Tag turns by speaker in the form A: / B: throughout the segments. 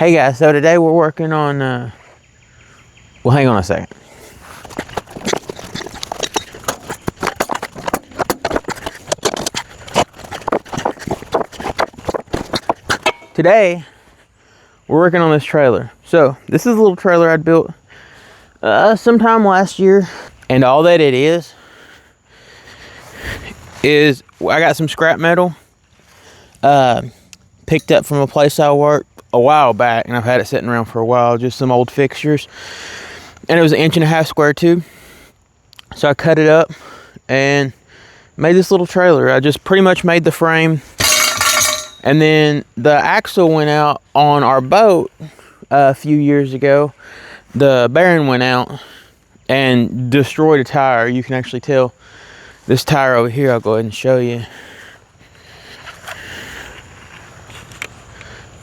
A: Hey guys, so today we're working on, well, hang on a second. Today, we're working on this trailer. So, this is a little trailer I built sometime last year. And all that it is I got some scrap metal picked up from a place I worked a while back, and I've had it sitting around for a while, just some old fixtures. And it was 1.5 inch square tube. So I cut it up and made this little trailer. I just pretty much made the frame. And then the axle went out on our boat a few years ago. The bearing went out and destroyed a tire. You can actually tell this tire over here. I'll go ahead and show you.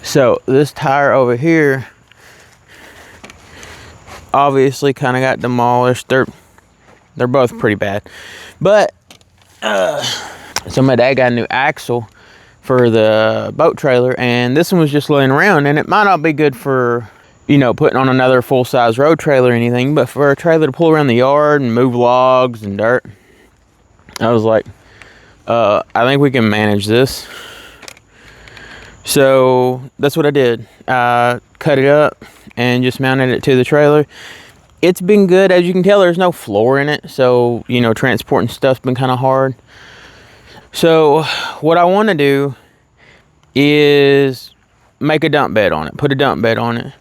A: So this tire over here obviously kind of got demolished. They're both pretty bad. But so my dad got a new axle for the boat trailer, and this one was just laying around, and it might not be good for, you know, putting on another full-size road trailer or anything, but for a trailer to pull around the yard and move logs and dirt, I was like, I think we can manage this. So that's what I did. I cut it up and just mounted it to the trailer. It's been good. As you can tell, there's no floor in it, so, you know, transporting stuff's been kind of hard. So what I want to do is make a dump bed on it, put a dump bed on it.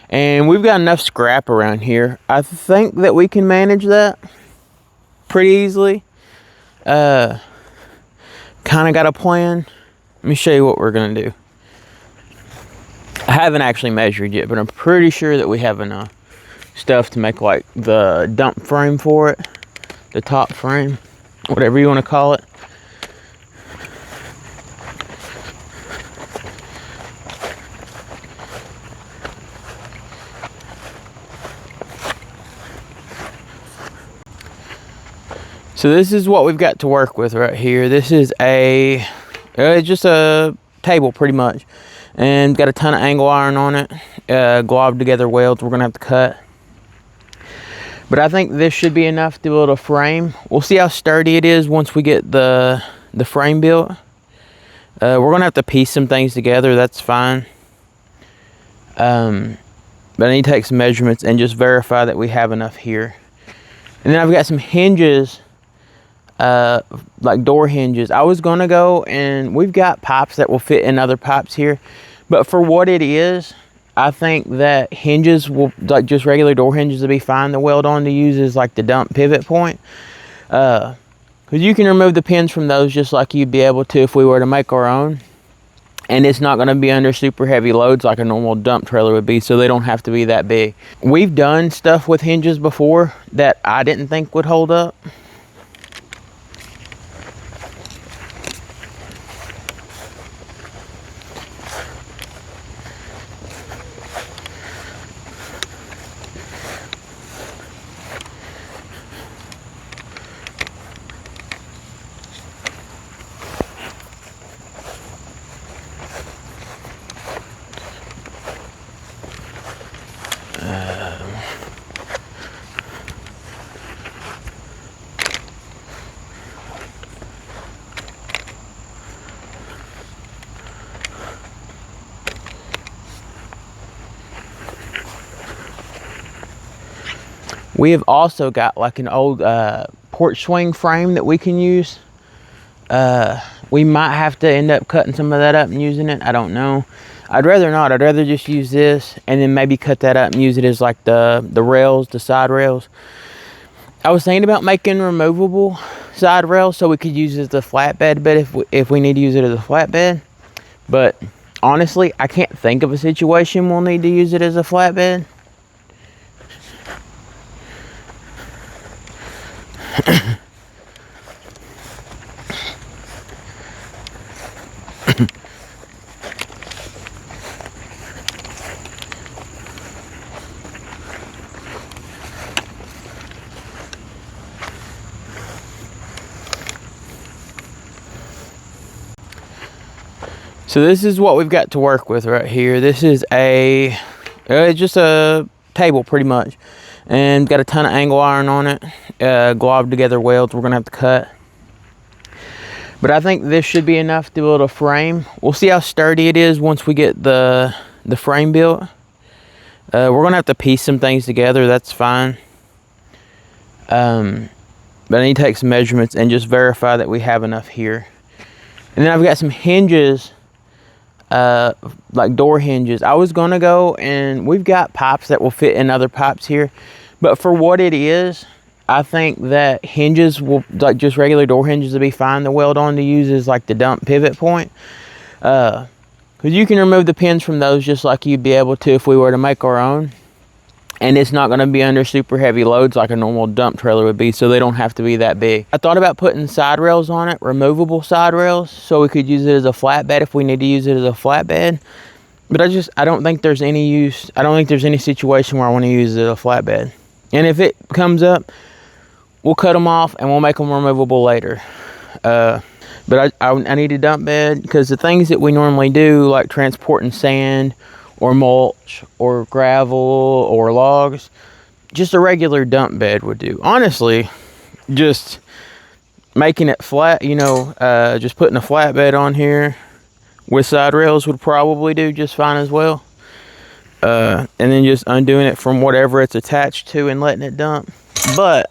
A: And we've got enough scrap around here. I think that we can manage that pretty easily. Kind of got a plan. Let me show you what we're going to do. I haven't actually measured yet, but I'm pretty sure that we have enough stuff to make like the dump frame for it. The top frame, whatever you want to call it. So this is what we've got to work with right here. This is just a table pretty much, and got a ton of angle iron on it, globbed together welds we're gonna have to cut. But I think this should be enough to build a frame. We'll see how sturdy it is once we get the frame built. We're gonna have to piece some things together, that's fine. But I need to take some measurements and just verify that we have enough here. And then I've got some hinges, like door hinges. I was gonna go, and we've got pipes that will fit in other pipes here, but for what it is, I think that hinges will, like just regular door hinges, will be fine to weld on to use as like the dump pivot point, because you can remove the pins from those just like you'd be able to if we were to make our own, and it's not going to be under super heavy loads like a normal dump trailer would be, so they don't have to be that big. We've done stuff with hinges before that I didn't think would hold up. We have also got like an old porch swing frame that we can use. We might have to end up cutting some of that up and using it. I don't know. I'd rather not. I'd rather just use this and then maybe cut that up and use it as like the rails, the side rails. I was thinking about making removable side rails so we could use it as a flatbed bed if we need to use it as a flatbed. But honestly, I can't think of a situation we'll need to use it as a flatbed. So this is what we've got to work with right here. This is a just a table pretty much, and got a ton of angle iron on it, globbed together welds we're gonna have to cut. But I think this should be enough to build a frame. We'll see how sturdy it is once we get the frame built. We're gonna have to piece some things together, that's fine. But I need to take some measurements and just verify that we have enough here. And then I've got some hinges, like door hinges. I was gonna go, and we've got pipes that will fit in other pipes here, but for what it is, I think that hinges will, like just regular door hinges, will be fine to weld on to use as like the dump pivot point. Because you can remove the pins from those just like you'd be able to if we were to make our own. And it's not going to be under super heavy loads like a normal dump trailer would be, so they don't have to be that big. I thought about putting side rails on it, removable side rails, so we could use it as a flatbed if we need to use it as a flatbed. But I don't think there's any use, I don't think there's any situation where I want to use it as a flatbed. And if it comes up, we'll cut them off and we'll make them removable later. But I need a dump bed, because the things that we normally do, like transporting sand, or mulch, or gravel, or logs, just a regular dump bed would do. Honestly, just making it flat, you know, just putting a flatbed on here with side rails would probably do just fine as well. And then just undoing it from whatever it's attached to and letting it dump. But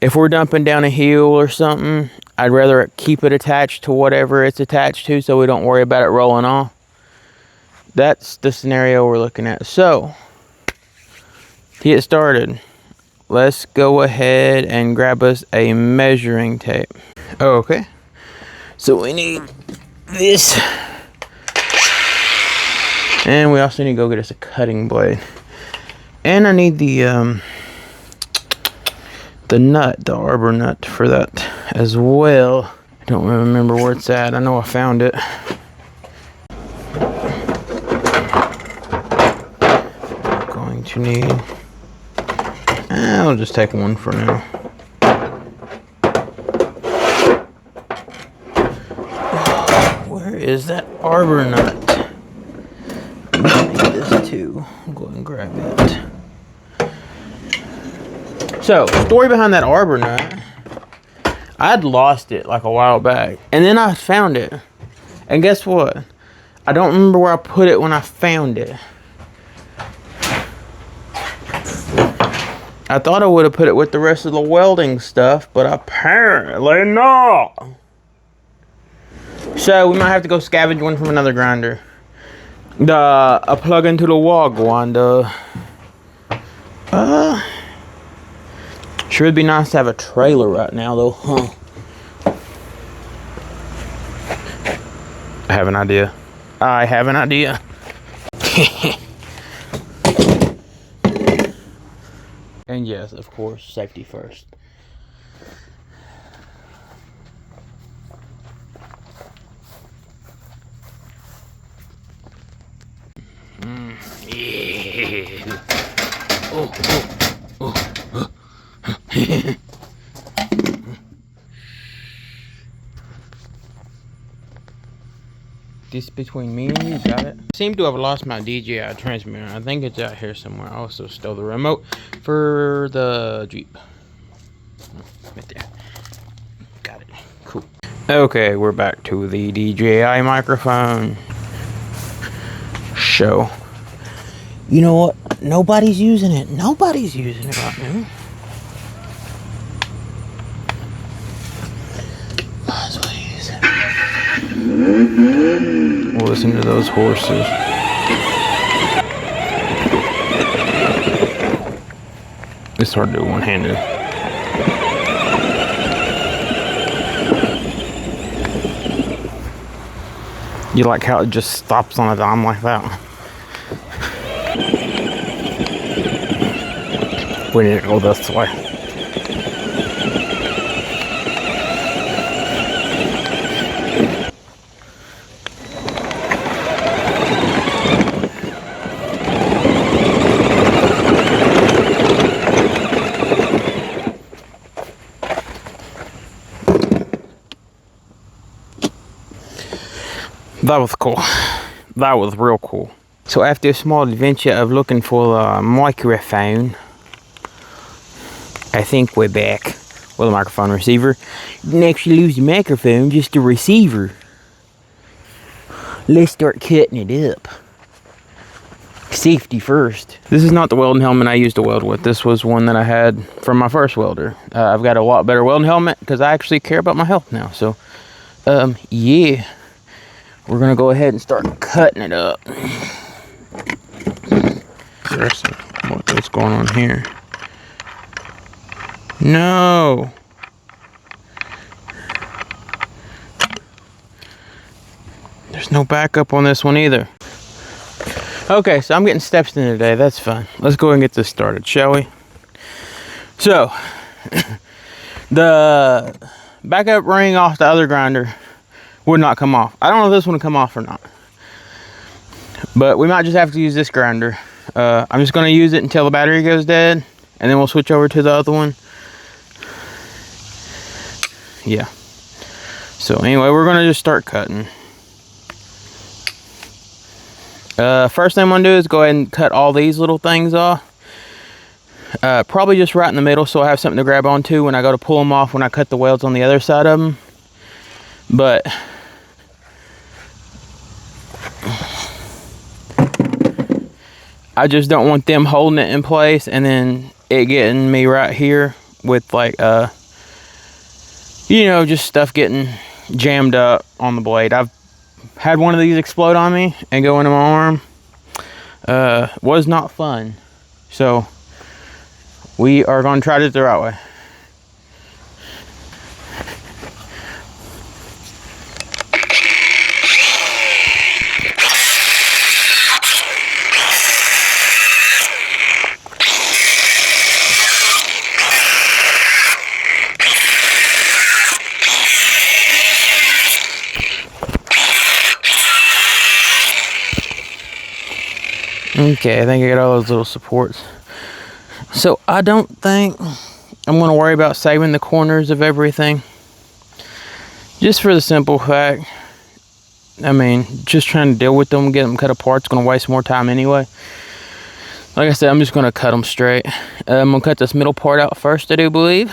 A: if we're dumping down a hill or something, I'd rather keep it attached to whatever it's attached to, so we don't worry about it rolling off. That's the scenario we're looking at. So, to get started, let's go ahead and grab us a measuring tape. Okay, so we need this, and we also need to go get us a cutting blade. And I need the nut, the arbor nut for that as well. I don't remember where it's at. I know I found it. I'm going to need, I'll just take one for now. Where is that arbor nut? I need this too. I'll go ahead and grab it. So, story behind that arbor nut, I'd lost it like a while back, and then I found it, and guess what? I don't remember where I put it when I found it. I thought I would have put it with the rest of the welding stuff, but apparently not. So, we might have to go scavenge one from another grinder. A plug into the wall grinder. Sure would be nice to have a trailer right now, though, huh? I have an idea. And yes, of course, safety first. Yeah. Oh. This between me and you, got it? I seem to have lost my DJI transmitter. I think it's out here somewhere. I also stole the remote for the Jeep. Right there. Got it. Cool. Okay, we're back to the DJI microphone show. You know what? Nobody's using it. Nobody's using it right now. Might as well use it. We'll listen to those horses. It's hard to do one-handed. You like how it just stops on a dime like that? We need to go this way. That was cool. That was real cool. So after a small adventure of looking for a microphone, I think we're back with a microphone receiver. You didn't actually lose the microphone, just the receiver. Let's start cutting it up. Safety first. This is not the welding helmet I used to weld with. This was one that I had from my first welder. I've got a lot better welding helmet because I actually care about my health now. So, yeah. We're gonna go ahead and start cutting it up. Seriously, what's going on here? No. There's no backup on this one either. Okay, so I'm getting steps in today. That's fine. Let's go and get this started, shall we? So, the backup ring off the other grinder would not come off. I don't know if this one will come off or not. But we might just have to use this grinder. I'm just going to use it until the battery goes dead. And then we'll switch over to the other one. Yeah. So anyway, we're going to just start cutting. First thing I'm going to do is go ahead and cut all these little things off. Probably just right in the middle so I have something to grab onto when I go to pull them off when I cut the welds on the other side of them. But I just don't want them holding it in place and then it getting me right here with like you know, just stuff getting jammed up on the blade. I've had one of these explode on me and go into my arm. Was not fun. So we are going to try this the right way. Okay, I think I got all those little supports. So I don't think I'm going to worry about saving the corners of everything. Just for the simple fact, I mean, just trying to deal with them, get them cut apart, is going to waste more time anyway. Like I said, I'm just going to cut them straight. I'm going to cut this middle part out first, I do believe.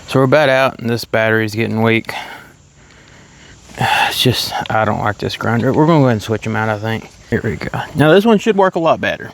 A: So we're about out and this battery's getting weak. It's just, I don't like this grinder. We're gonna go ahead and switch them out, I think. Here we go. Now this one should work a lot better.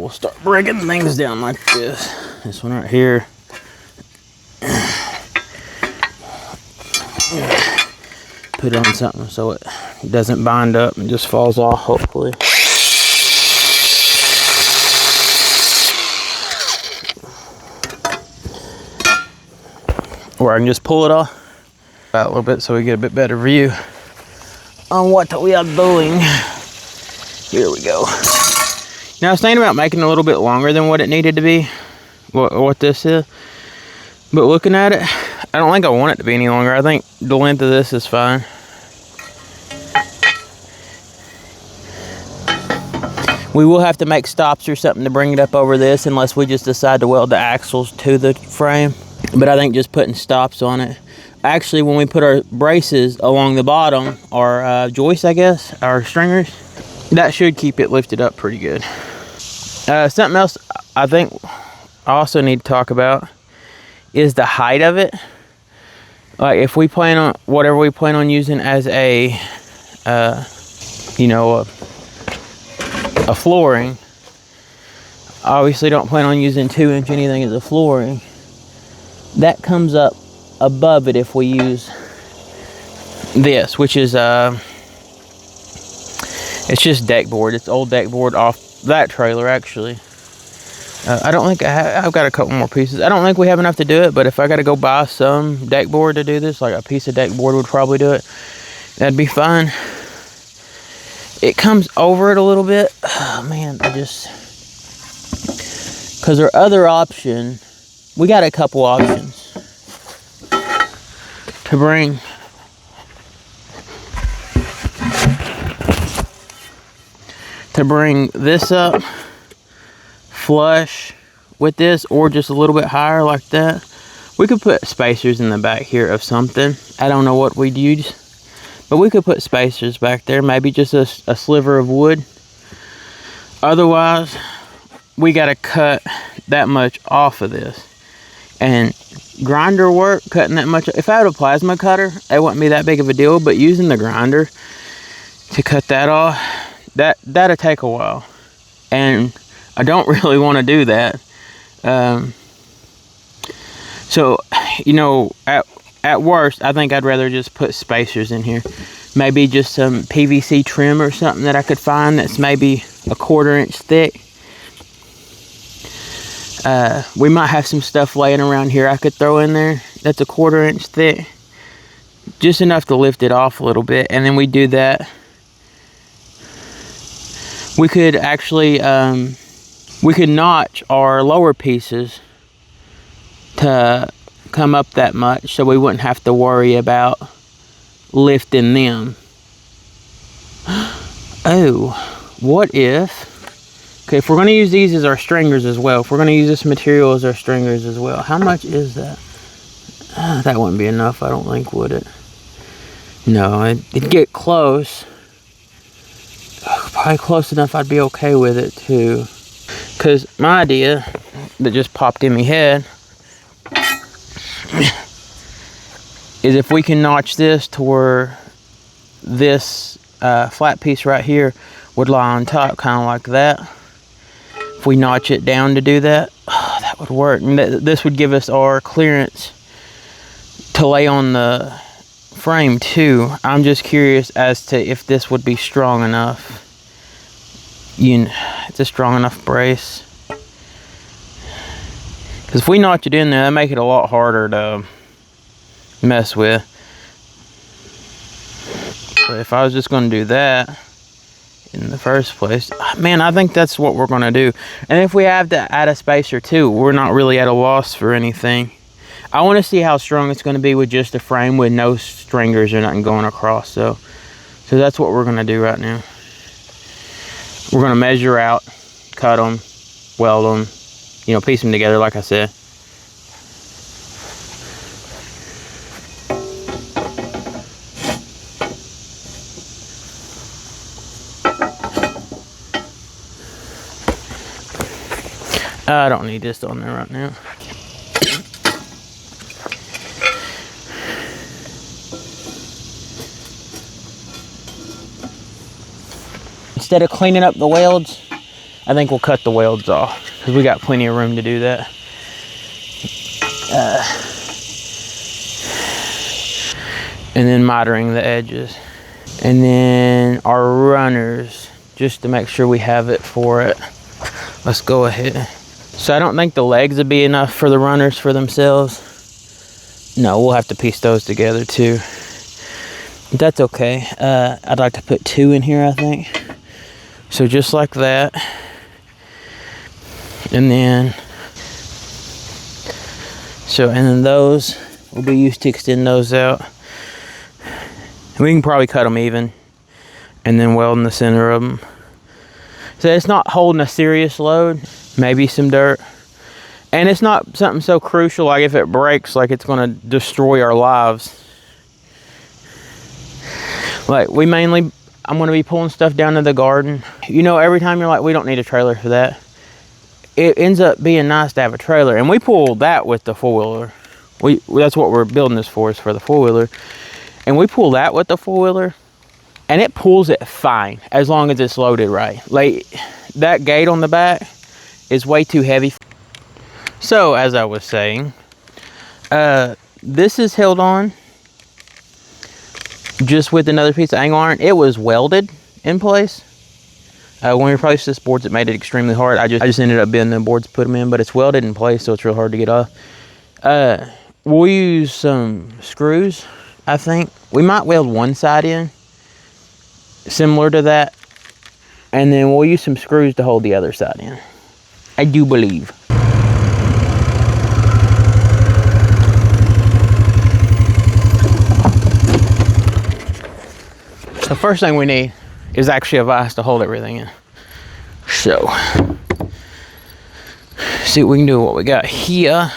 A: we'll start breaking things down like this. This one right here. Put it on something so it doesn't bind up and just falls off, hopefully. Or I can just pull it off out a little bit so we get a bit better view on what we are doing. Here we go. Now I was thinking about making it a little bit longer than what it needed to be, what this is. But looking at it, I don't think I want it to be any longer. I think the length of this is fine. We will have to make stops or something to bring it up over this unless we just decide to weld the axles to the frame. But I think just putting stops on it. Actually, when we put our braces along the bottom, our joists, I guess, our stringers, that should keep it lifted up pretty good. Something else I think I also need to talk about is the height of it. Like if we plan on whatever we plan on using as a you know, a flooring, obviously don't plan on using 2-inch anything as a flooring. That comes up above it if we use this, which is it's just deck board. It's old deck board off that trailer actually. I don't think I've got a couple more pieces. I don't think we have enough to do it, but if I got to go buy some deck board to do this, like a piece of deck board would probably do it. That'd be fine. It comes over it a little bit. Oh, man, because our other option, we got a couple options to bring this up flush with this, or just a little bit higher like that. We could put spacers in the back here of something. I don't know what we'd use, but we could put spacers back there, maybe just a sliver of wood. Otherwise, we got to cut that much off of this. And grinder work, cutting that much, if I had a plasma cutter, it wouldn't be that big of a deal, but using the grinder to cut that off, that'll take a while. And I don't really want to do that. So, you know, at worst, I think I'd rather just put spacers in here. Maybe just some PVC trim or something that I could find that's maybe a 1/4 inch thick. We might have some stuff laying around here I could throw in there that's a 1/4 inch thick. Just enough to lift it off a little bit. And then we do that. We could actually, we could notch our lower pieces to come up that much so we wouldn't have to worry about lifting them. Oh, what if, okay, if we're going to use these as our stringers as well, if we're going to use this material as our stringers as well, how much is that? That wouldn't be enough, I don't think, would it? No, it'd get close. Probably close enough I'd be okay with it too. Because my idea that just popped in my head is if we can notch this to where this flat piece right here would lie on top, kind of like that. If we notch it down to do that, that would work. And this would give us our clearance to lay on the frame too. I'm just curious as to if this would be strong enough. It's a strong enough brace. Because if we notch it in there, that'd make it a lot harder to mess with. But if I was just going to do that in the first place, man, I think that's what we're going to do. And if we have to add a spacer too, we're not really at a loss for anything. I want to see how strong it's going to be with just a frame with no stringers or nothing going across. So that's what we're going to do right now. We're going to measure out, cut them, weld them, you know, piece them together like I said. I don't need this on there right now. Instead of cleaning up the welds, I think we'll cut the welds off because we got plenty of room to do that. And then mitering the edges. And then our runners, just to make sure we have it for it. Let's go ahead. So I don't think the legs would be enough for the runners for themselves. No, we'll have to piece those together too. But that's okay. I'd like to put 2 in here, I think. So just like that. And then, and then those will be used to extend those out. And we can probably cut them even and then weld in the center of them. So it's not holding a serious load, maybe some dirt. And it's not something so crucial, like if it breaks, like it's gonna destroy our lives. Like I'm gonna be pulling stuff down to the garden. You know, every time you're like, we don't need a trailer for that. It ends up being nice to have a trailer. And we pull that with the 4-wheeler. That's what we're building this for, is for the 4-wheeler. And we pull that with the 4-wheeler. And it pulls it fine, as long as it's loaded right. Like, that gate on the back is way too heavy. So, as I was saying, this is held on just with another piece of angle iron. It was welded in place. When we replaced this boards, it made it extremely hard. I just ended up bending the boards to put them in, but it's welded in place, so it's real hard to get off. We'll use some screws, I think. We might weld one side in, similar to that, and then we'll use some screws to hold the other side in. I do believe. The first thing we need is actually a vise to hold everything in. So, see what we can do with what we got here.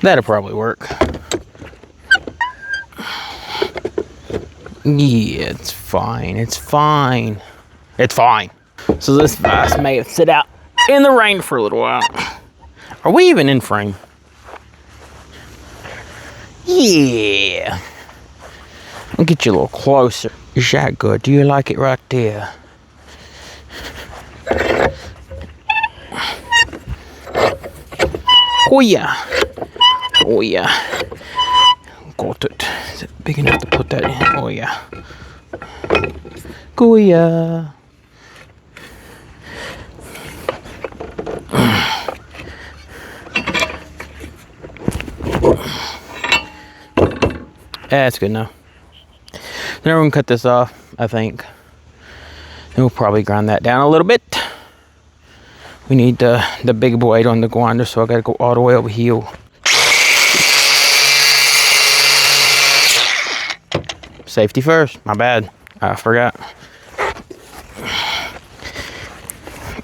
A: That'll probably work. Yeah, it's fine. It's fine. It's fine. So this vise may sit out in the rain for a little while. Are we even in frame? Yeah. I'll get you a little closer. Is that good? Do you like it right there? Oh yeah. Oh yeah. Got it. Is it big enough to put that in? Oh yeah. Oh yeah. That's good enough. Then we're gonna cut this off, I think. And we'll probably grind that down a little bit. We need the big blade on the grinder, so I gotta go all the way over here. Safety first, my bad. I forgot.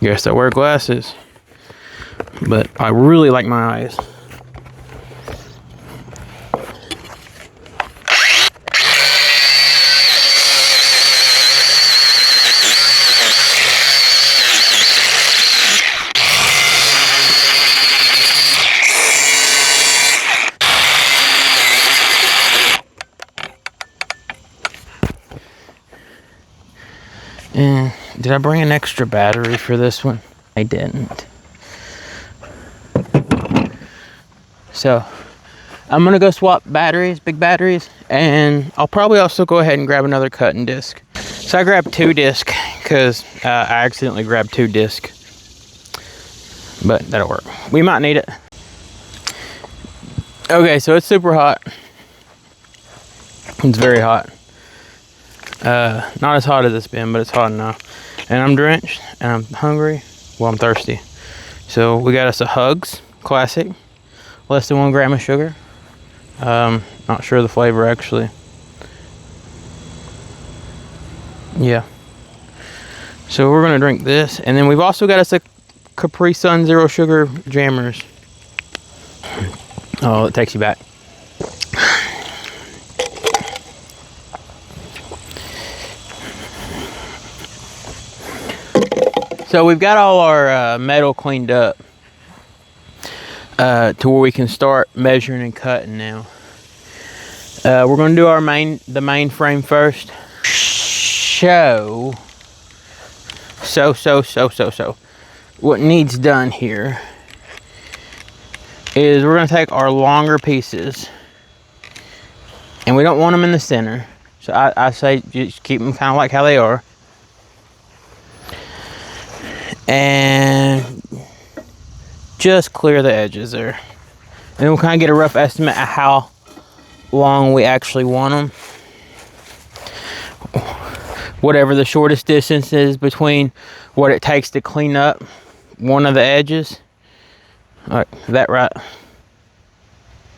A: Guess I wear glasses. But I really like my eyes. And did I bring an extra battery for this one? I didn't. So I'm gonna go swap batteries, big batteries, and I'll probably also go ahead and grab another cutting disc. So I grabbed 2 discs because I accidentally grabbed 2 discs, but that'll work. We might need it. Okay, so it's super hot. It's very hot. Not as hot as it's been, but it's hot enough. And I'm drenched, and I'm hungry. Well, I'm thirsty. So we got us a Hugs Classic, less than 1 gram of sugar. Not sure the flavor actually. Yeah. So we're gonna drink this, and then we've also got us a Capri Sun Zero Sugar Jammers. Oh, it takes you back. So we've got all our metal cleaned up to where we can start measuring and cutting now. We're going to do the main frame first. So what needs done here is we're going to take our longer pieces, and we don't want them in the center, so I say just keep them kind of like how they are, and just clear the edges there, and we'll kind of get a rough estimate of how long we actually want them. Whatever the shortest distance is between what it takes to clean up one of the edges, like that right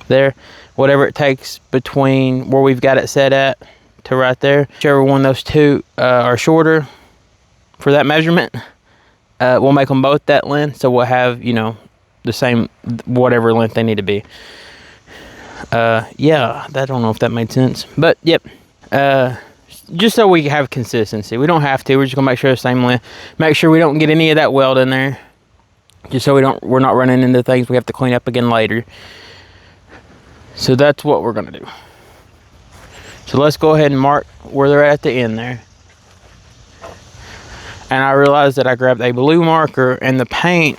A: there, whatever it takes between where we've got it set at to right there, whichever one of those two are shorter for that measurement, we'll make them both that length, so we'll have, you know, the same whatever length they need to be. Yeah, I don't know if that made sense, but yep. Just so we have consistency. We don't have to. We're just gonna make sure the same length. Make sure we don't get any of that weld in there, just so we're not running into things we have to clean up again later. So that's what we're gonna do. So let's go ahead and mark where they're at the end there. And I realized that I grabbed a blue marker, and the paint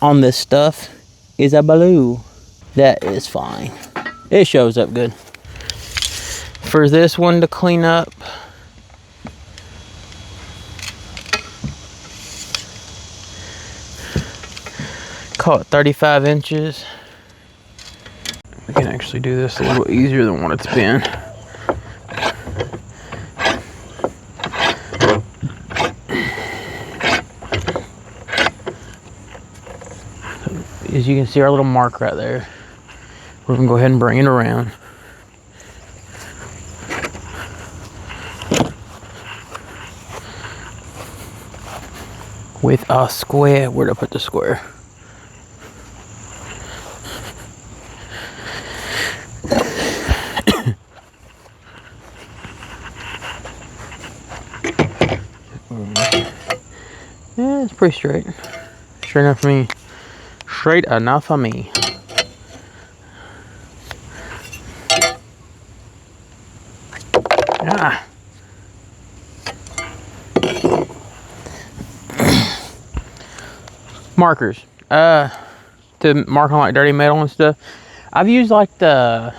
A: on this stuff is a blue. That is fine. It shows up good. For this one to clean up, call it 35 inches. We can actually do this a little easier than what it's been. As you can see, our little mark right there, we're gonna go ahead and bring it around. With a square. Where to put the square? Yeah, it's pretty straight. Straight enough for me. Straight enough for me. Ah. Markers. To mark on like dirty metal and stuff. I've used like the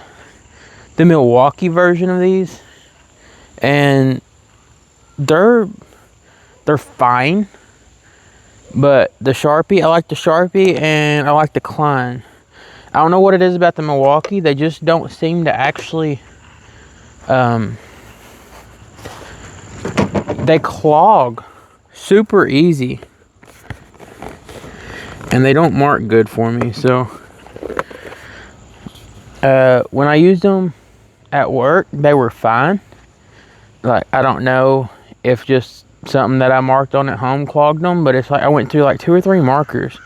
A: Milwaukee version of these, and they're fine. But the Sharpie, I like the Sharpie, and I like the Klein. I don't know what it is about the Milwaukee. They just don't seem to actually, they clog super easy. And they don't mark good for me, so. When I used them at work, they were fine. Like, I don't know if just something that I marked on at home clogged them, but it's like I went through like 2 or 3 markers.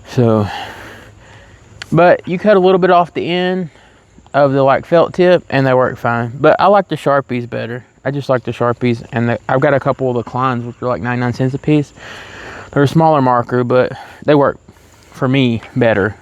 A: So, but you cut a little bit off the end of the like felt tip and they work fine. But I like the Sharpies better. I just like the Sharpies, and I've got a couple of the Kleins, which are like 99 cents a piece. They're a smaller marker, but they work for me better.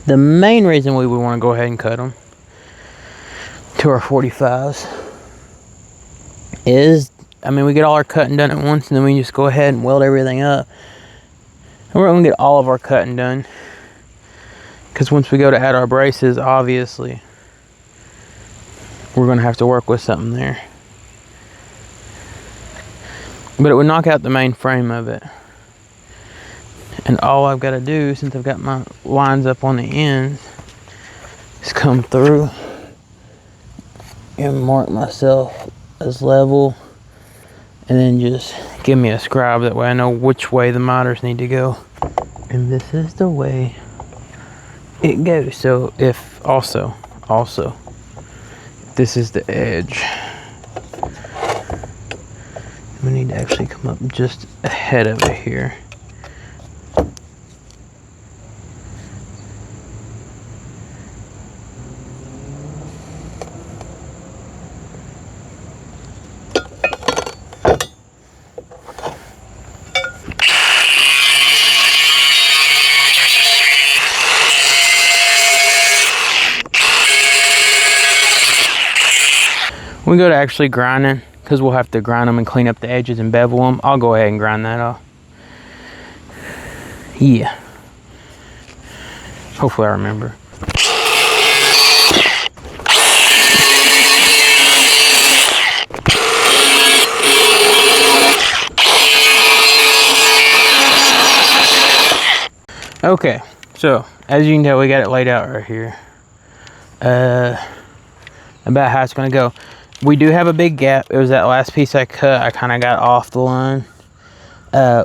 A: The main reason we would want to go ahead and cut them to our 45s is, I mean, we get all our cutting done at once, and then we just go ahead and weld everything up. And we're gonna get all of our cutting done, because once we go to add our braces, obviously, we're gonna have to work with something there. But it would knock out the main frame of it. And all I've got to do, since I've got my lines up on the ends, is come through and mark myself as level, and then just give me a scribe. That way I know which way the miters need to go. And this is the way it goes. So if also, this is the edge, we need to actually come up just ahead of it here. When we go to actually grinding, because we'll have to grind them and clean up the edges and bevel them, I'll go ahead and grind that off. Yeah. Hopefully I remember. Okay, so as you can tell, we got it laid out right here. About how it's gonna go. We do have a big gap. It was that last piece I cut. I kind of got off the line.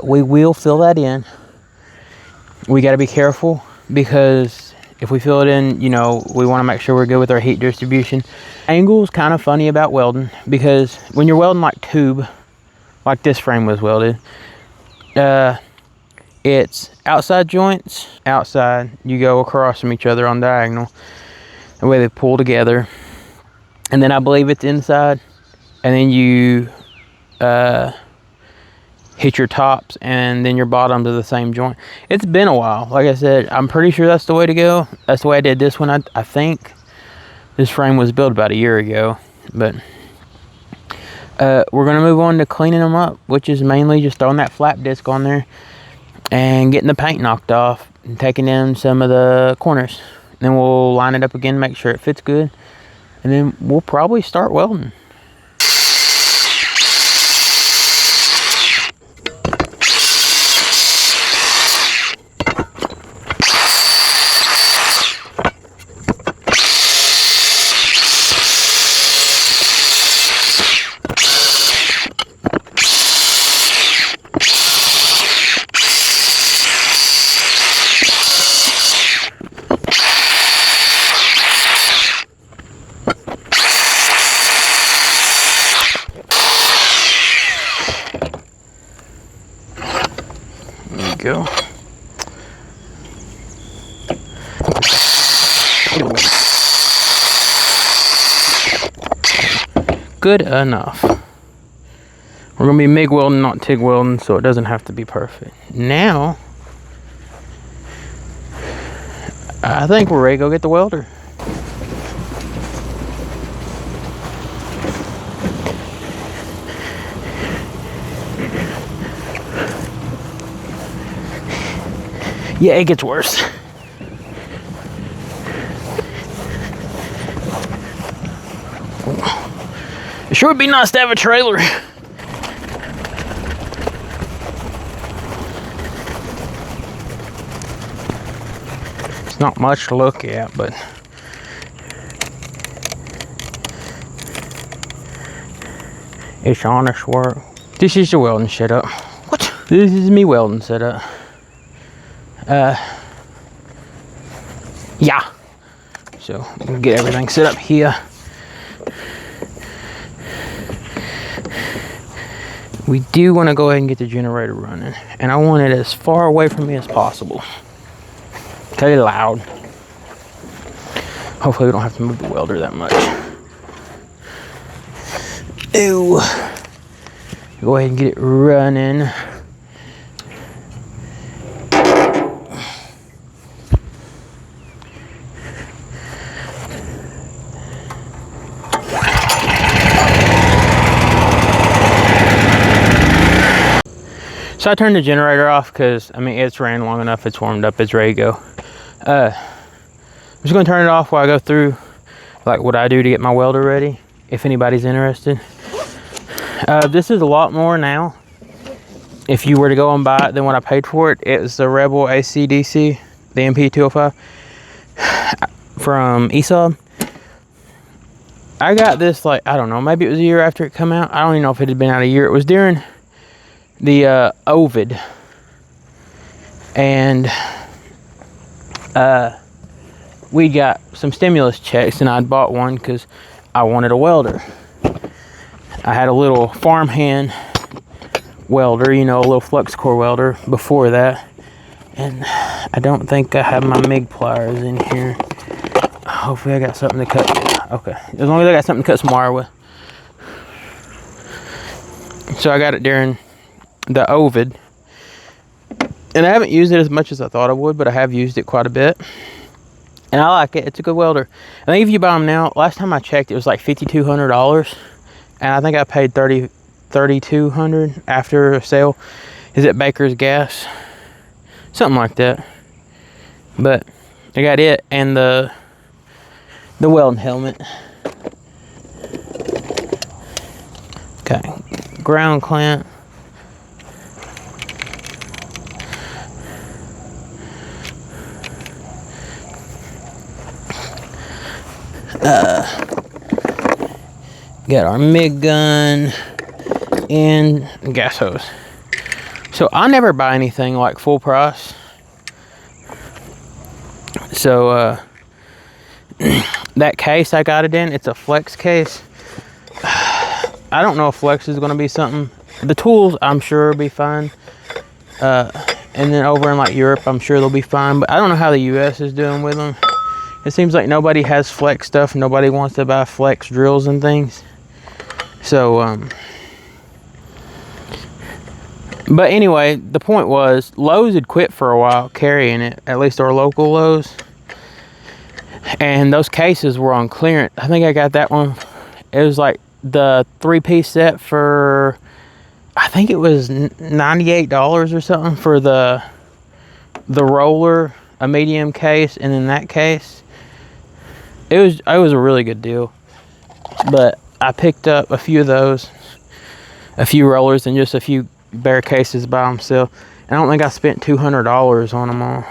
A: We will fill that in. We got to be careful, because if we fill it in, you know, we want to make sure we're good with our heat distribution. Angle is kind of funny about welding, because when you're welding like tube, like this frame was welded, it's outside joints, outside, you go across from each other on diagonal, the way they pull together. And then I believe it's inside, and then you hit your tops, and then your bottoms are the same joint. It's been a while. Like I said, I'm pretty sure that's the way to go. That's the way I did this one. I think this frame was built about a year ago. But we're going to move on to cleaning them up, which is mainly just throwing that flap disc on there and getting the paint knocked off and taking in some of the corners. Then we'll line it up again, make sure it fits good, and then we'll probably start welding. Go. Good enough. We're gonna be MIG welding, not TIG welding, so it doesn't have to be perfect. Now, I think we're ready to go get the welder. Yeah, it gets worse. It sure would be nice to have a trailer. It's not much to look at, but it's honest work. This is the welding setup. What? This is me welding setup. Yeah. So we'll get everything set up here. We do want to go ahead and get the generator running, and I want it as far away from me as possible. Very loud. Hopefully we don't have to move the welder that much. Ew. Go ahead and get it running. So I turned the generator off because, I mean, it's ran long enough. It's warmed up. It's ready to go. I'm just going to turn it off while I go through, like, what I do to get my welder ready, if anybody's interested. This is a lot more now. If you were to go and buy it than what I paid for it, it's the Rebel AC/DC, the MP205 from ESOB. I got this, like, I don't know, maybe it was a year after it come out. I don't even know if it had been out a year. It was during the Ovid, and we got some stimulus checks, and I'd bought one because I wanted a welder. I had a little farmhand welder, you know, a little flux core welder before that, and I don't think I have my MIG pliers in here. Hopefully I got something to cut. Okay, as long as I got something to cut some wire with. So I got it during the Ovid, and I haven't used it as much as I thought I would, but I have used it quite a bit, and I like it. It's a good welder. I think if you buy them now, last time I checked it was like $5,200, and I think I paid $3,200 after a sale. Is it Baker's Gas? Something like that. But I got it and the welding helmet. Okay, ground clamp. Got our MIG gun and gas hose. So I never buy anything like full price. So that case I got it in, it's a flex case. I don't know if flex is going to be something. The tools I'm sure will be fine. And then over in like Europe, I'm sure they'll be fine. But I don't know how the US is doing with them. It seems like nobody has flex stuff. Nobody wants to buy flex drills and things. So, but anyway, the point was Lowe's had quit for a while carrying it, at least our local Lowe's. And those cases were on clearance. I think I got that one. It was like the 3-piece set for, I think it was $98 or something for the roller, a medium case, and then that case. It was a really good deal. But I picked up a few of those, a few rollers, and just a few bare cases by themselves. And I don't think I spent $200 on them all.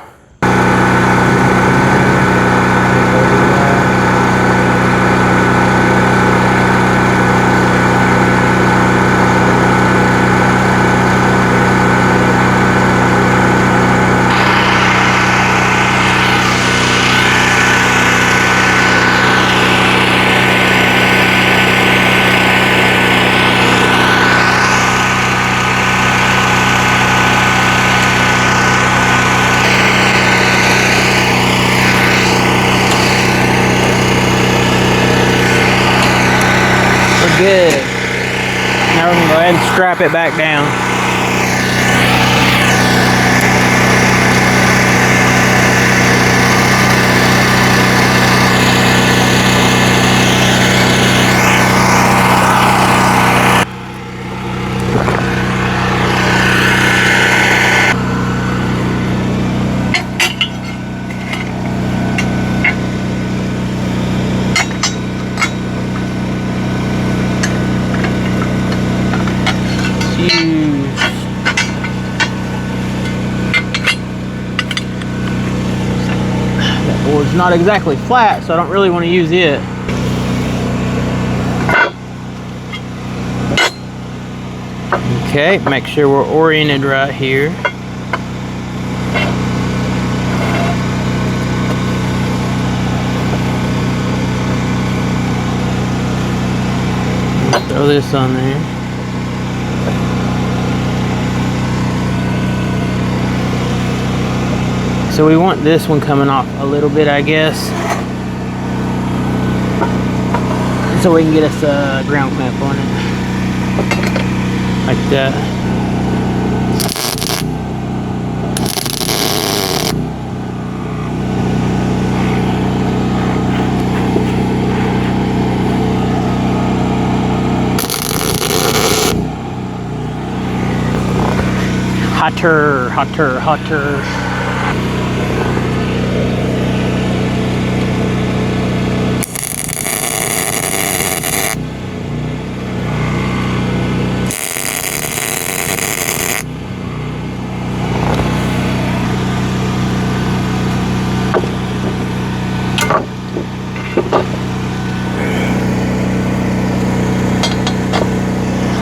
A: Good. Now we're going to go ahead and strap it back down. That board's not exactly flat, so I don't really want to use it. Okay, make sure we're oriented right here. Throw this on there. So we want this one coming off a little bit, I guess, so we can get us a ground clamp on it, like that. hotter, hotter, hotter.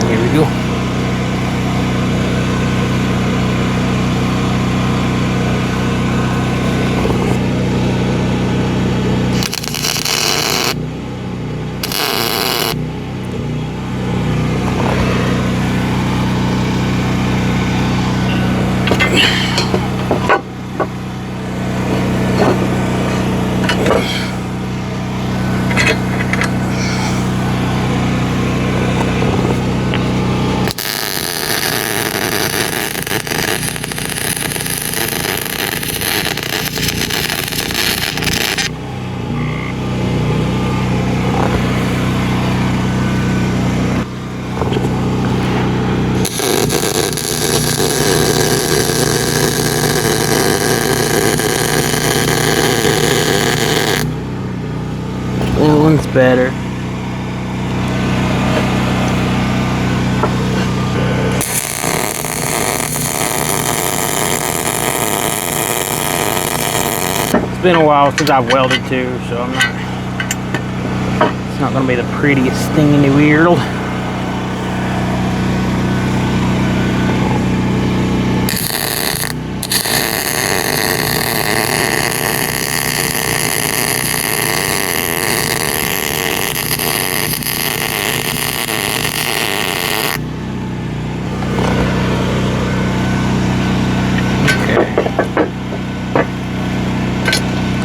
A: Here we go. That one's better. It's been a while since I've welded too, so it's not gonna be the prettiest thing in the world.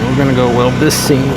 A: We're gonna go weld this seam.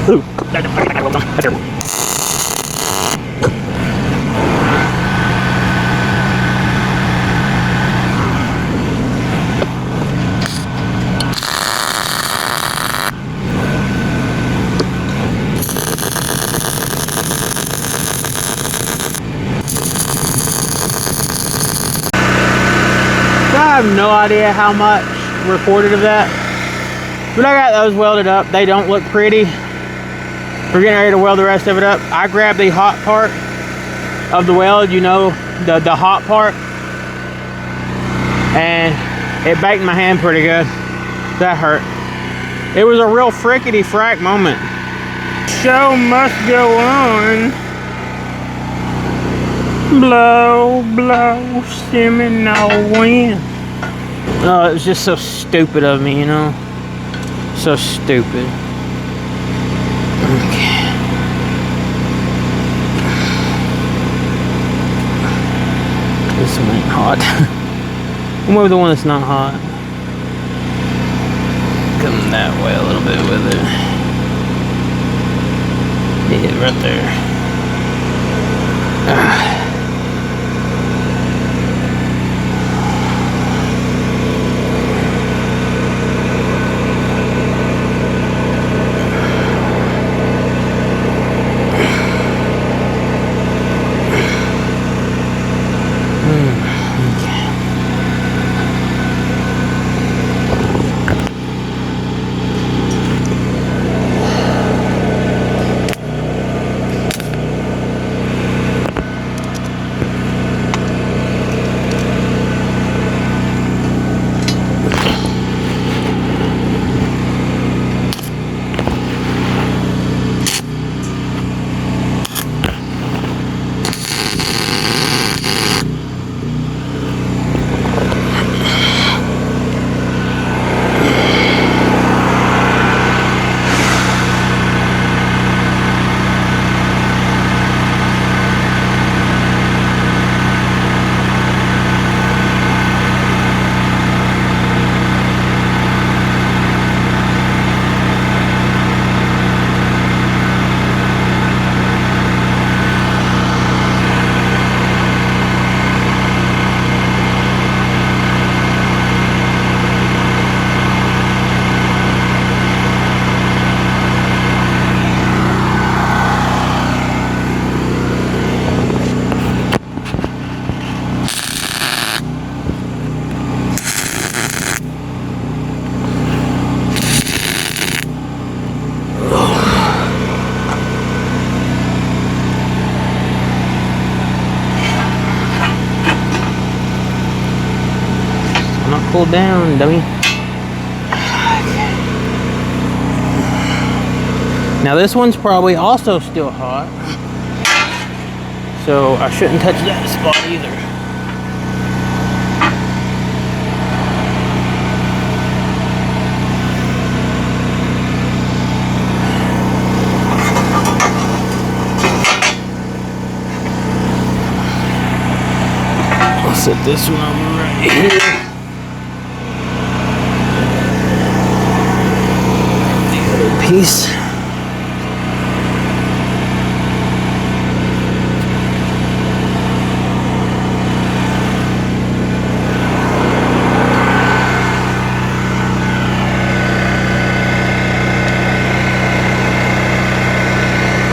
A: Ooh, I have no idea how much recorded of that, but I got those welded up. They don't look pretty. We're getting ready to weld the rest of it up. I grabbed the hot part of the weld, you know, the hot part, and it baked my hand pretty good. That hurt. It was a real frickety frack moment. show must go on. Blow, blow, Seminole wind. Oh, it was just so stupid of me, you know? So stupid. Okay. This one ain't hot. We'll move the one that's not hot. Come that way a little bit with it. Yeah, right there. Cool down, dummy. Now this one's probably also still hot, so I shouldn't touch that spot either. I'll set this one over right here. Piece.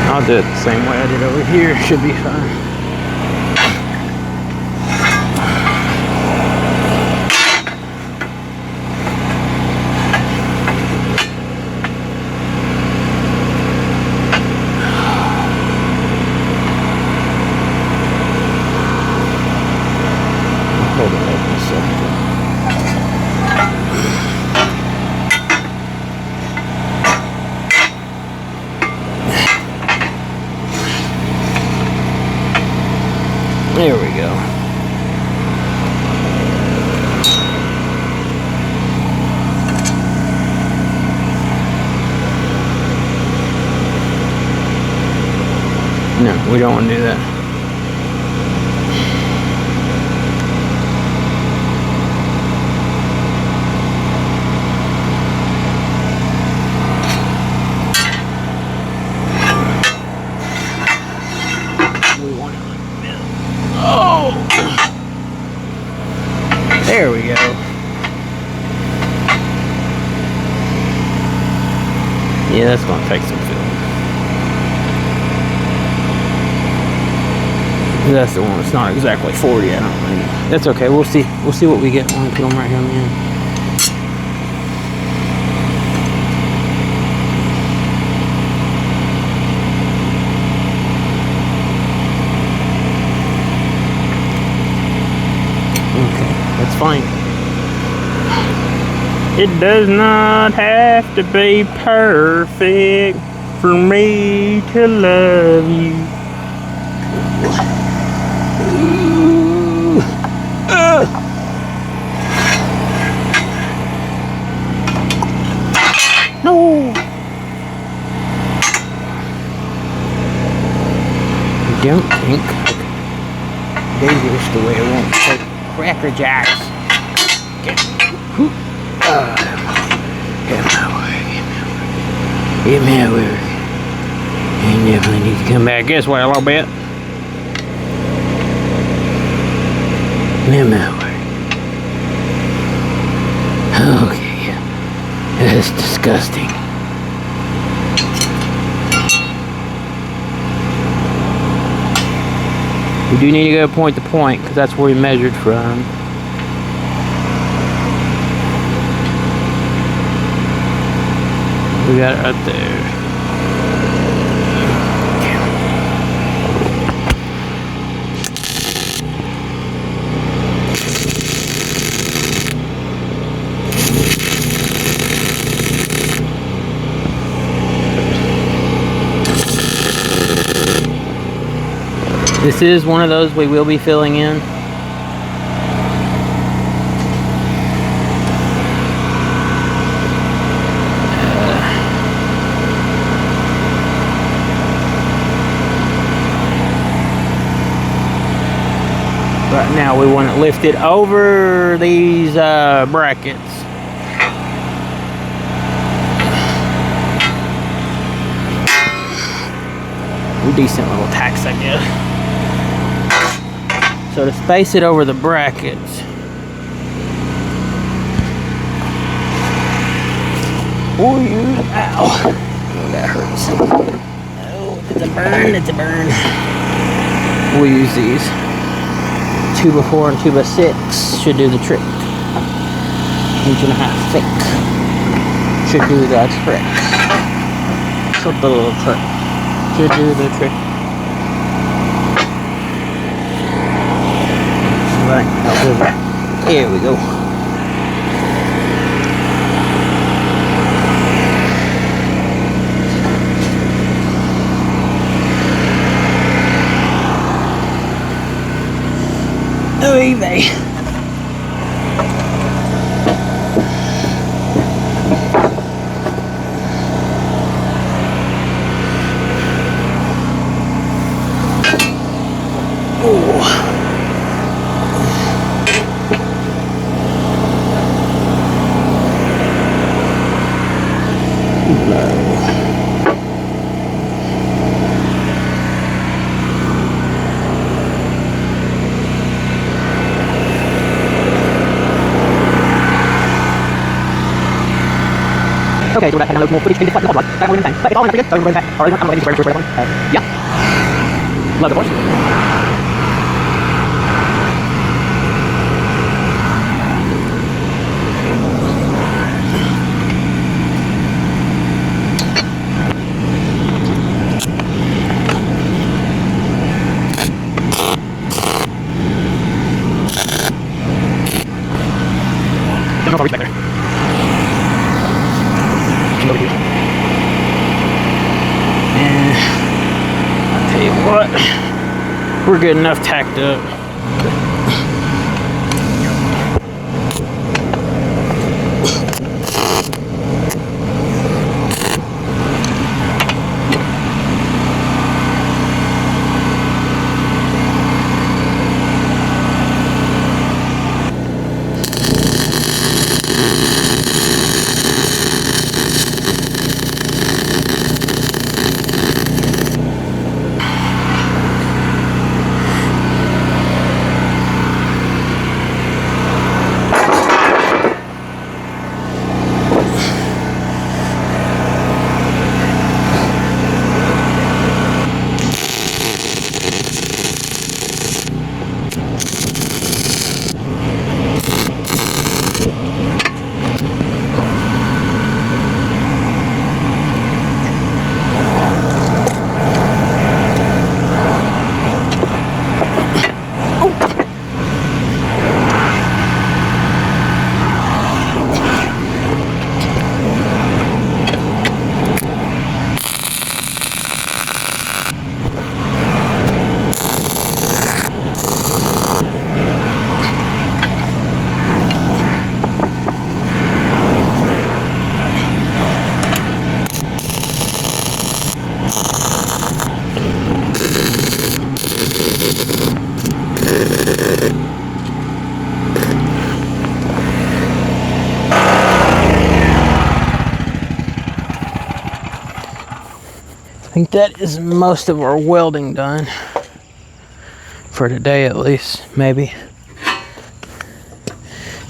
A: I'll do it the same way I did over here. Should be fine. There we go. No, we don't want to do that. There we go. Yeah, that's going to take some filling. That's the one. It's not exactly 40. I don't think. That's okay. We'll see. We'll see what we get when we put them right here on the end. That's fine. It does not have to be perfect. for me to love you. Ooh. No. I don't think dangerous the way I want to take Cracker Jacks. Get my way. Get my way. You definitely need to come back this way a little bit. Get my way. Okay. That's disgusting. We do need to go point to point because that's where we measured from. We got it right there. This is one of those we will be filling in. Right now we want it lifted over these brackets. Decent little tacks, I guess. So to space it over the brackets, we'll use, ow, oh, that hurts. Oh, it's a burn, it's a burn. We'll use these 2x4 and 2x6, should do the trick. 1.5 thick, should do the trick. So the little trick, should do the trick. Right, here we go. Oh, baby. Okay, so we're back and more footage in this part of the vlog. Back more in time. But it's all in pretty good, so we're going back. Or I'm going to where we're going. Yeah. Love the horse. Don't know if I'll reach back there. And I'll tell you what, we're good enough tacked up. think that is most of our welding done. For today at least, maybe.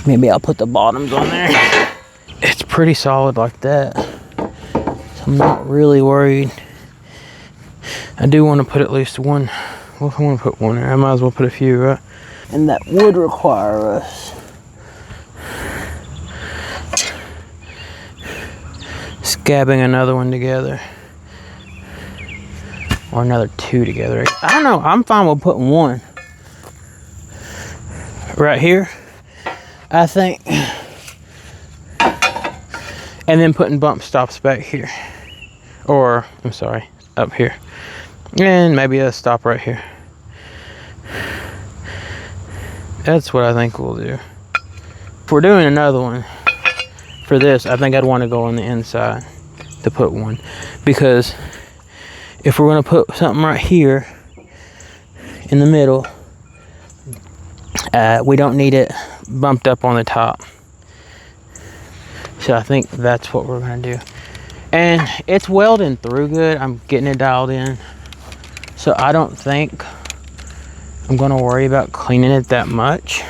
A: Maybe I'll put the bottoms on there. It's pretty solid like that. So I'm not really worried. I do want to put at least one. Well, if I want to put one there, I might as well put a few, right? And that would require us scabbing another one together. Or another two together. I don't know. I'm fine with putting one right here, I think. And then putting bump stops back here. Or, I'm sorry, up here. And maybe a stop right here. That's what I think we'll do. If we're doing another one for this, I think I'd want to go on the inside to put one. Because if we're going to put something right here in the middle, we don't need it bumped up on the top. So I think that's what we're going to do. And it's welding through good. I'm getting it dialed in. So I don't think I'm going to worry about cleaning it that much.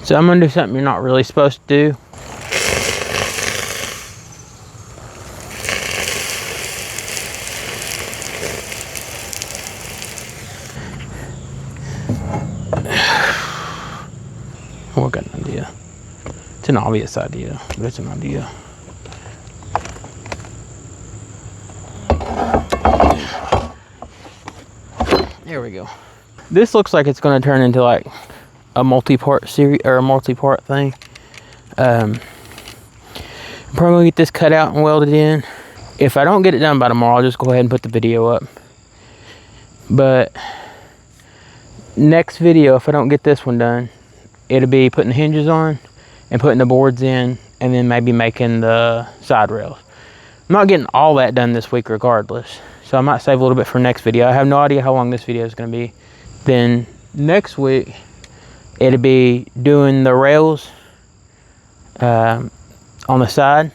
A: So I'm gonna do something you're not really supposed to do. Oh, I got an idea. It's an obvious idea, but it's an idea. There we go. This looks like it's gonna turn into like a multi-part series or a multi-part thing. I'm probably gonna get this cut out and welded in. If I don't get it done by tomorrow, I'll just go ahead and put the video up. But next video, if I don't get this one done, it'll be putting the hinges on and putting the boards in, and then maybe making the side rails. I'm not getting all that done this week regardless, so I might save a little bit for next video. I have no idea how long this video is going to be. Then next week, it'll be doing the rails on the side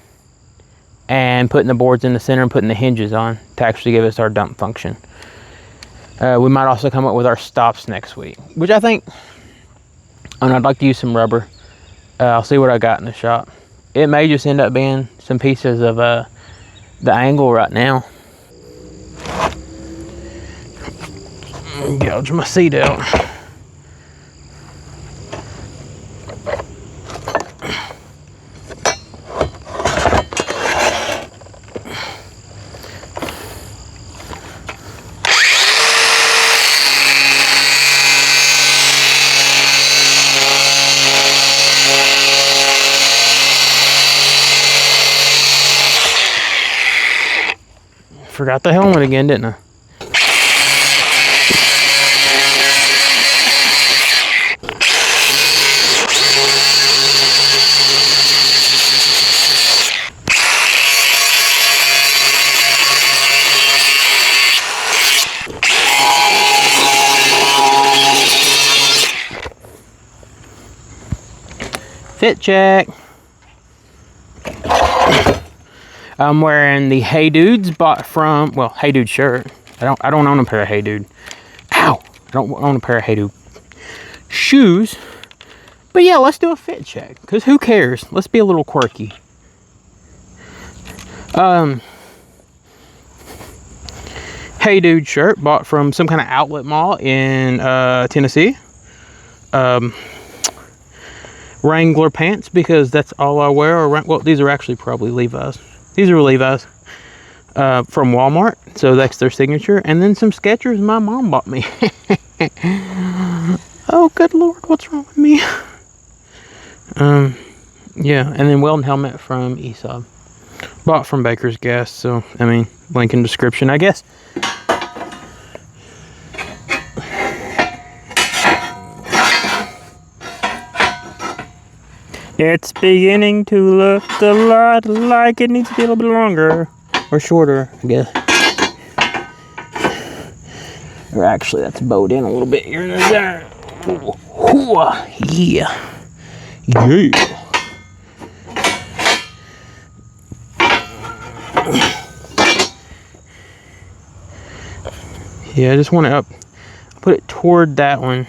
A: and putting the boards in the center and putting the hinges on to actually give us our dump function. We might also come up with our stops next week, which I think, and I'd like to use some rubber. I'll see what I got in the shop. It may just end up being some pieces of the angle right now. Gouge my seat out. Forgot the helmet again, didn't I? Fit check. I'm wearing the Hey Dudes bought from, well, Hey Dude shirt. I don't own a pair of Hey Dude. Ow! I don't own a pair of Hey Dude shoes. But yeah, let's do a fit check. Because who cares? Let's be a little quirky. Hey Dude shirt bought from some kind of outlet mall in Tennessee. Wrangler pants because that's all I wear. Or, well, these are actually probably Levi's. These are Levi's from Walmart, so that's their signature. And then some Skechers my mom bought me. Oh, good Lord, what's wrong with me? Yeah, and then Weldon helmet from Aesop. Bought from Baker's Gas, so, I mean, link in description, I guess. It's beginning to look a lot like it needs to be a little bit longer. Or shorter, I guess. Or actually, that's bowed in a little bit here and there. Yeah. Yeah. Yeah, I just want to put it toward that one.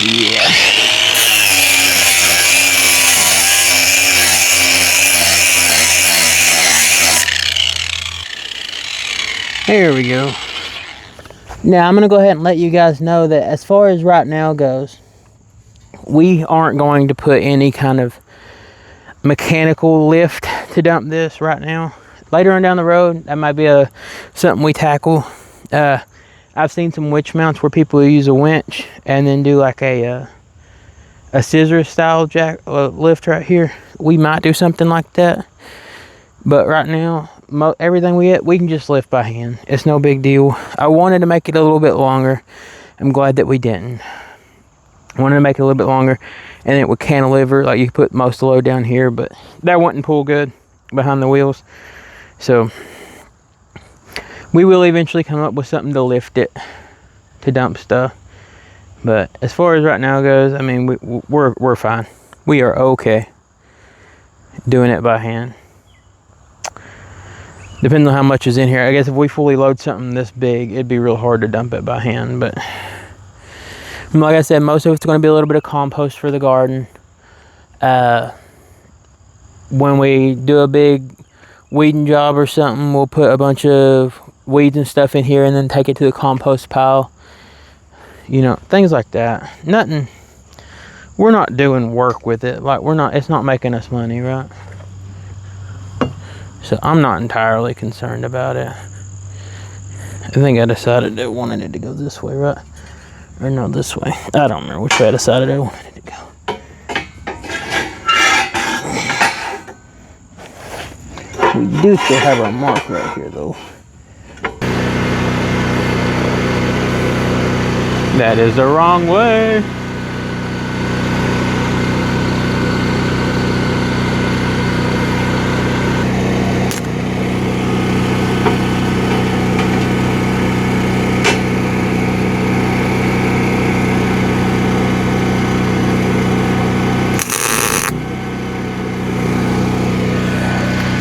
A: Yeah. There we go. Now I'm going to go ahead and let you guys know that as far as right now goes, we aren't going to put any kind of mechanical lift to dump this right now. Later on down the road, that might be something we tackle. I've seen some winch mounts where people use a winch and then do like a scissor style lift right here. We might do something like that, but right now everything we can just lift by hand. It's no big deal. I wanted to make it a little bit longer. I'm glad that we didn't. I wanted to make it a little bit longer, and it would cantilever, like you could put most of the load down here, but that wouldn't pull good behind the wheels. So we will eventually come up with something to lift it to dump stuff. But as far as right now goes, I mean, we're fine. We are okay doing it by hand. Depending on how much is in here. I guess if we fully load something this big, it'd be real hard to dump it by hand. But like I said, most of it's going to be a little bit of compost for the garden. When we do a big weeding job or something, we'll put a bunch of weeds and stuff in here and then take it to the compost pile. You know, things like that. Nothing. We're not doing work with it. Like, it's not making us money, right? So I'm not entirely concerned about it. I think I decided I wanted it to go this way, right? Or no, this way. I don't remember which way I decided I wanted it to go. We do still have our mark right here, though. That is the wrong way.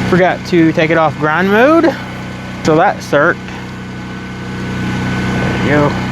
A: Forgot to take it off grind mode, so that circed. There we go.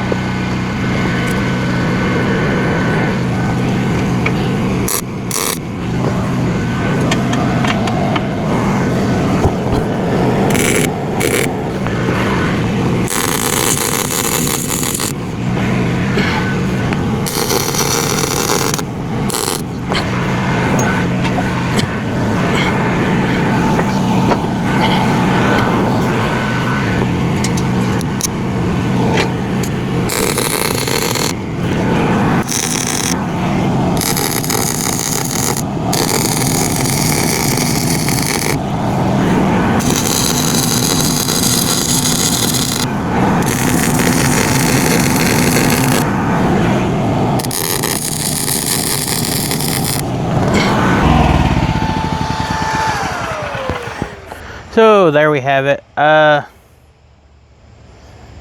A: So there we have it. Dang,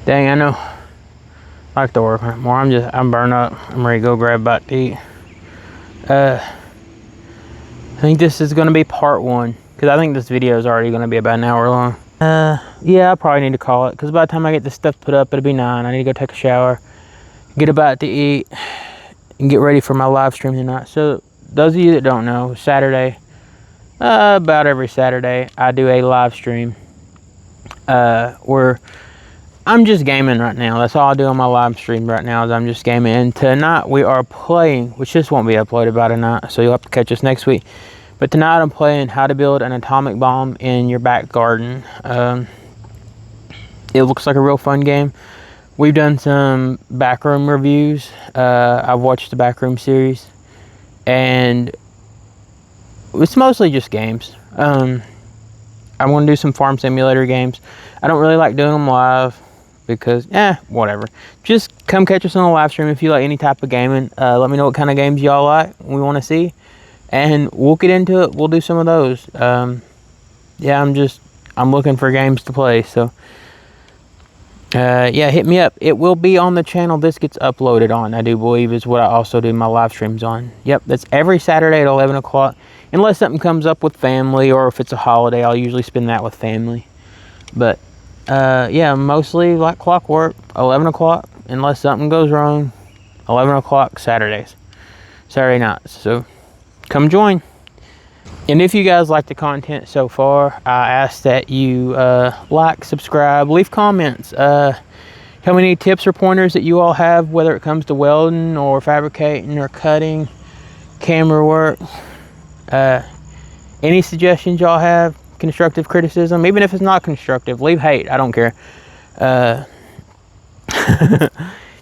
A: I know. I like to work on it more. I'm burnt up. I'm ready to go grab a bite to eat. I think this is gonna be part 1, because I think this video is already gonna be about an hour long. Yeah, I probably need to call it, because by the time I get this stuff put up, it'll be 9. I need to go take a shower, get a bite to eat, and get ready for my live stream tonight. So those of you that don't know, Saturday, about every Saturday, I do a live stream where I'm just gaming right now. That's all I do on my live stream right now, is I'm just gaming. And tonight we are playing, which this won't be uploaded by tonight, so you'll have to catch us next week. But tonight I'm playing how to build an atomic bomb in your back garden. It looks like a real fun game. We've done some backroom reviews. I've watched the backroom series, and it's mostly just games. I want to do some farm simulator games. I don't really like doing them live, because whatever. Just come catch us on the live stream if you like any type of gaming. Let me know what kind of games y'all like, we want to see, and we'll get into it. We'll do some of those. Yeah, I'm looking for games to play, so yeah, hit me up. It will be on the channel this gets uploaded on, I do believe, is what I also do my live streams on. Yep, that's every Saturday at 11 o'clock, unless something comes up with family, or if it's a holiday, I'll usually spend that with family. But yeah, mostly like clockwork, 11 o'clock, unless something goes wrong, 11 o'clock Saturday nights. So come join. And if you guys like the content so far, I ask that you like, subscribe, leave comments. How many tips or pointers that you all have, whether it comes to welding or fabricating or cutting, camera work. Any suggestions y'all have, constructive criticism, even if it's not constructive, leave hate, I don't care.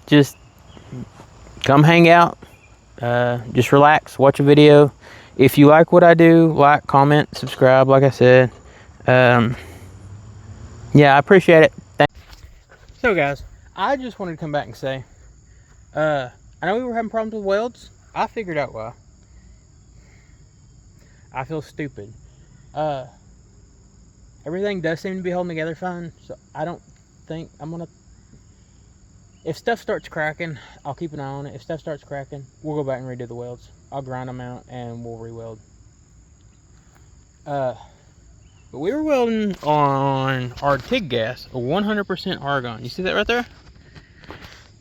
A: Just come hang out, just relax, watch a video. If you like what I do, like, comment, subscribe, like I said. Yeah, I appreciate it. So guys, I just wanted to come back and say, I know we were having problems with welds. I figured out why. I feel stupid. Everything does seem to be holding together fine, so I don't think I'm gonna... If stuff starts cracking, I'll keep an eye on it. If stuff starts cracking, we'll go back and redo the welds. I'll grind them out and we'll re-weld. But we were welding on our TIG gas, a 100% argon. You see that right there?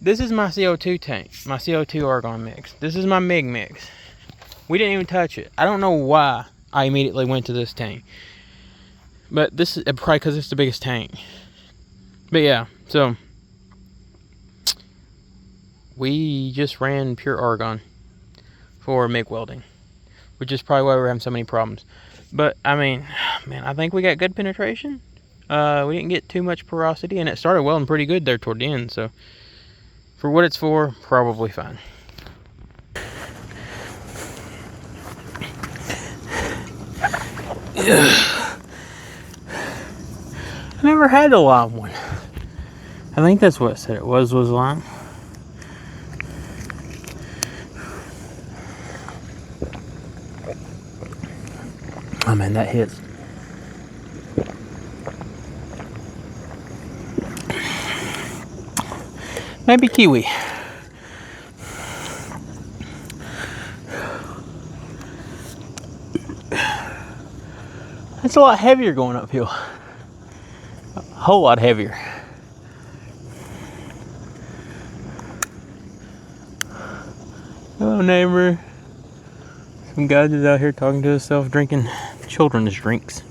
A: This is my CO2 tank, my CO2 argon mix. This is my MIG mix. We didn't even touch it. I don't know why I immediately went to this tank. But this is probably because it's the biggest tank. But yeah, so we just ran pure argon for MIG welding, which is probably why we're having so many problems. But I mean, man, I think we got good penetration. We didn't get too much porosity, and it started welding pretty good there toward the end. So for what it's for, probably fine. I never had a lime one. I think that's what it said it was lime. Oh man, that hits. Maybe kiwi. It's a lot heavier going uphill. A whole lot heavier. Hello, neighbor. Some guy just out here talking to himself, drinking children's drinks.